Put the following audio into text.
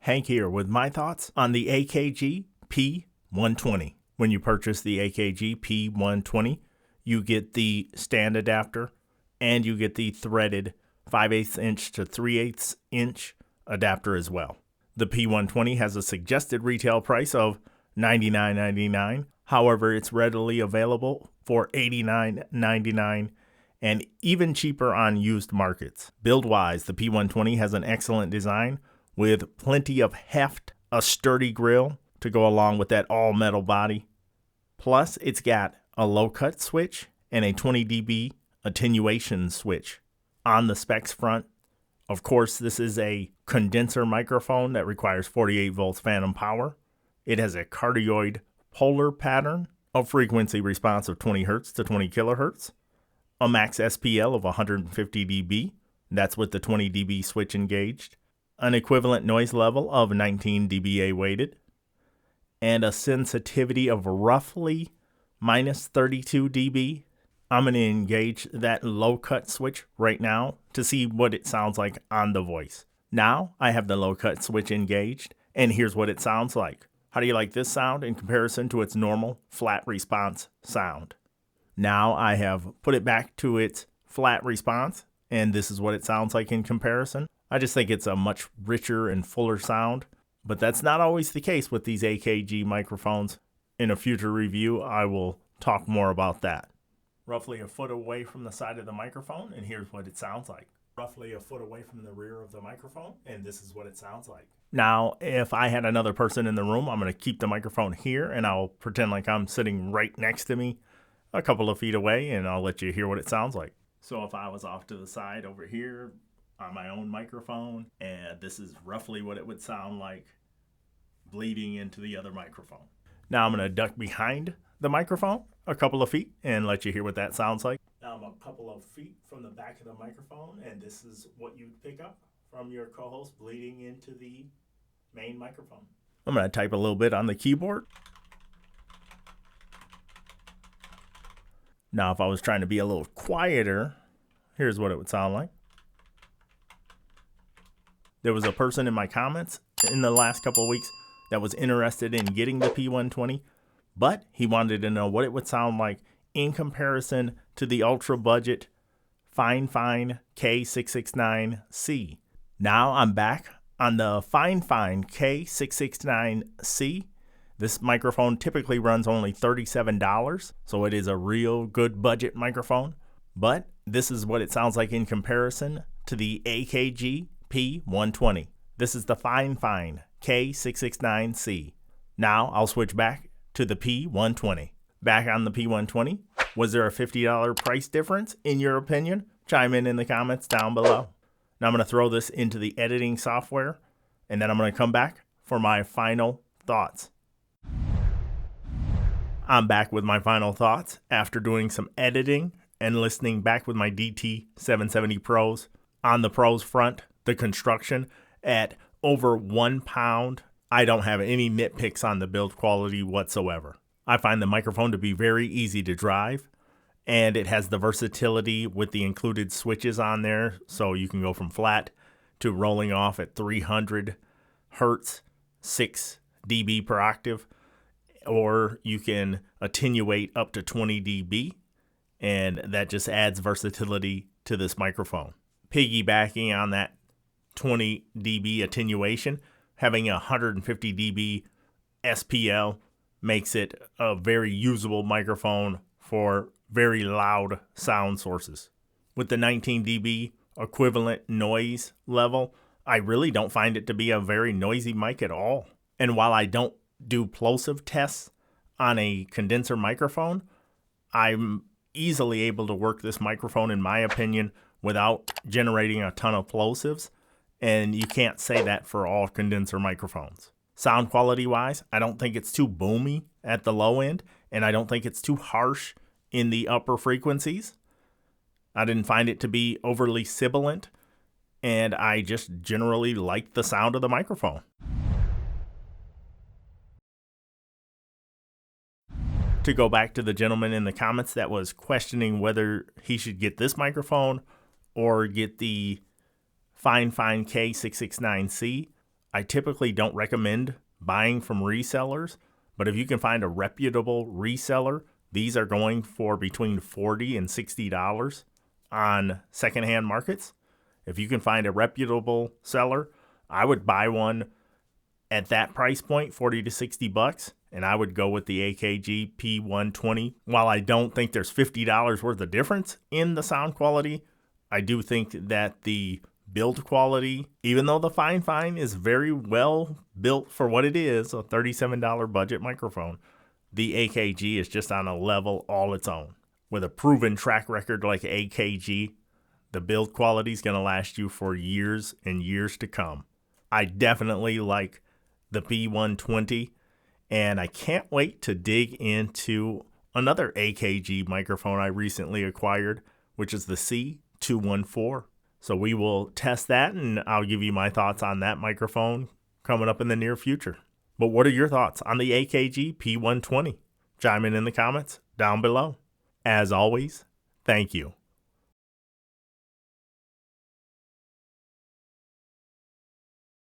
Hank here with my thoughts on the AKG P120. When you purchase the AKG P120, you get the stand adapter and you get the threaded 5/8 inch to 3/8 inch adapter as well. The P120 has a suggested retail price of $99.99. However, it's readily available for $89.99 and even cheaper on used markets. Build-wise, the P120 has an excellent design with plenty of heft, a sturdy grille to go along with that all-metal body. Plus, it's got a low-cut switch and a 20 dB attenuation switch on the specs front. Of course, this is a condenser microphone that requires 48 volts phantom power. It has a cardioid polar pattern of frequency response of 20 Hz to 20 kHz, a max SPL of 150 dB, that's with the 20 dB switch engaged, an equivalent noise level of 19 dBA weighted, and a sensitivity of roughly minus 32 dB. I'm going to engage that low cut switch right now to see what it sounds like on the voice. Now I have the low cut switch engaged, and here's what it sounds like. How do you like this sound in comparison to its normal flat response sound? Now I have put it back to its flat response, and this is what it sounds like in comparison. I just think it's a much richer and fuller sound, but that's not always the case with these AKG microphones. In a future review, I will talk more about that. Roughly a foot away from the side of the microphone, and here's what it sounds like. Roughly a foot away from the rear of the microphone, and this is what it sounds like. Now, if I had another person in the room, I'm going to keep the microphone here, and I'll pretend like I'm sitting right next to me a couple of feet away, and I'll let you hear what it sounds like. So if I was off to the side over here on my own microphone, and this is roughly what it would sound like bleeding into the other microphone. Now I'm going to duck behind the microphone a couple of feet and let you hear what that sounds like. Now I'm a couple of feet from the back of the microphone, and this is what you'd pick up from your co-host bleeding into the main microphone. I'm going to type a little bit on the keyboard. Now if I was trying to be a little quieter, here's what it would sound like. There was a person in my comments in the last couple of weeks that was interested in getting the P120, but he wanted to know what it would sound like in comparison to the ultra budget Fifine K669C. Now I'm back on the Fifine K669C. This microphone typically runs only $37, so it is a real good budget microphone, but this is what it sounds like in comparison to the AKG P120. This is the Fifine K669C. Now I'll switch back to the P120. Back on the P120, was there a $50 price difference in your opinion? Chime in the comments down below. Now I'm going to throw this into the editing software, and then I'm going to come back for my final thoughts. I'm back with my final thoughts after doing some editing and listening back with my DT770 Pros. On the Pros front, the construction at over 1 pound. I don't have any nitpicks on the build quality whatsoever. I find the microphone to be very easy to drive, and it has the versatility with the included switches on there, so you can go from flat to rolling off at 300 Hertz, 6 dB per octave, or you can attenuate up to 20 dB, and that just adds versatility to this microphone. Piggybacking on that 20 dB attenuation, having a 150 dB SPL makes it a very usable microphone for very loud sound sources. With the 19 dB equivalent noise level, I really don't find it to be a very noisy mic at all. And while I don't do plosive tests on a condenser microphone, I'm easily able to work this microphone, in my opinion, without generating a ton of plosives. And you can't say that for all condenser microphones. Sound quality wise, I don't think it's too boomy at the low end, and I don't think it's too harsh in the upper frequencies. I didn't find it to be overly sibilant, and I just generally like the sound of the microphone. To go back to the gentleman in the comments that was questioning whether he should get this microphone or get the Fifine K669C, I typically don't recommend buying from resellers, but if you can find a reputable reseller, these are going for between $40 and $60 on secondhand markets. If you can find a reputable seller, I would buy one at that price point, 40 to 60 bucks, and I would go with the AKG P120. While I don't think there's $50 worth of difference in the sound quality, I do think that the build quality, even though the Fifine is very well built for what it is, a $37 budget microphone, the AKG is just on a level all its own. With a proven track record like AKG, the build quality is going to last you for years and years to come. I definitely like the P120, and I can't wait to dig into another AKG microphone I recently acquired, which is the C214. So we will test that, and I'll give you my thoughts on that microphone coming up in the near future. But what are your thoughts on the AKG P120? Chime in the comments down below. As always, thank you